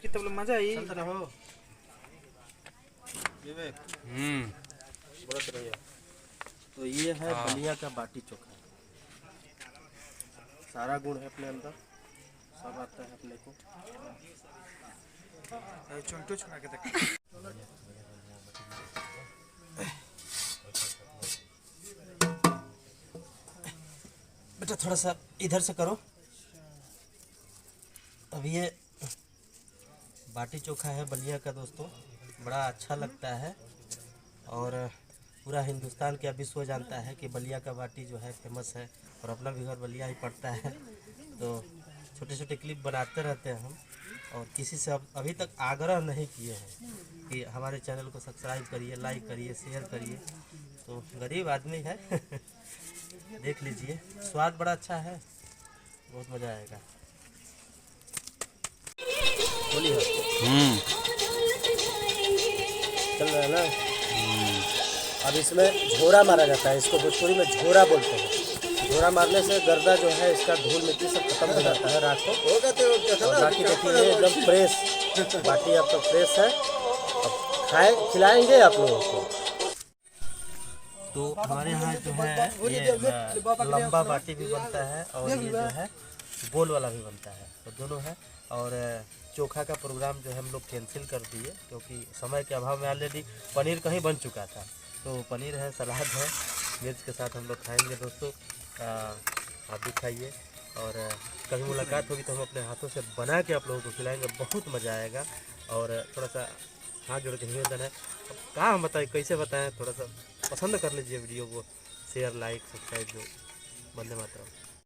तब मजा आई। बहुत बढ़िया। तो ये है बलिया का बाटी चोखा। सारा गुण है अपने अंदर, सब आता है अपने को। चुंटू छुड़ा के देख। बेटा थोड़ा सा इधर से करो। अब ये बाटी चोखा है बलिया का दोस्तों, बड़ा अच्छा लगता है और पूरा हिंदुस्तान क्या विश्व जानता है कि बलिया का बाटी जो है फेमस है और अपना भी घर बलिया ही पड़ता है। तो छोटे छोटे क्लिप बनाते रहते हैं हम और किसी से अभी तक आग्रह नहीं किए हैं कि हमारे चैनल को सब्सक्राइब करिए, लाइक करिए, शेयर करिए। तो गरीब आदमी है देख लीजिए, स्वाद बड़ा अच्छा है, बहुत मज़ा आएगा। बोलिए। चल रहा है ना। अब इसमें झोरा मारा जाता है, इसको भोजपुरी में झोरा बोलते हैं। झोरा मारने से गर्दा जो है इसका धूल मिट्टी सब खत्म हो जाता है रात को। और बाकी देखिए एकदम फ्रेश बाटी आपका फ्रेश है। अब खिलाएंगे आप लोगों को। तो हमारे यहाँ जो है ये लंबा बाटी भी बनता है और ये जो है गोल वाला भी बनता है, तो दोनों है। और चोखा का प्रोग्राम जो है हम लोग कैंसिल कर दिए क्योंकि समय के अभाव में ऑलरेडी पनीर कहीं बन चुका था। तो पनीर है, सलाद है, मिर्च के साथ हम लोग खाएंगे दोस्तों। आप भी खाइए और कभी मुलाकात होगी तो हम अपने हाथों से बना के आप लोगों को खिलाएंगे, बहुत मज़ा आएगा। और थोड़ा सा हाथ जोड़ के निवेदन है, अब कहाँ हम बताएं, कैसे बताएं, थोड़ा सा पसंद कर लीजिए वीडियो को, शेयर, लाइक, सब्सक्राइब जो। वंदे मातरम।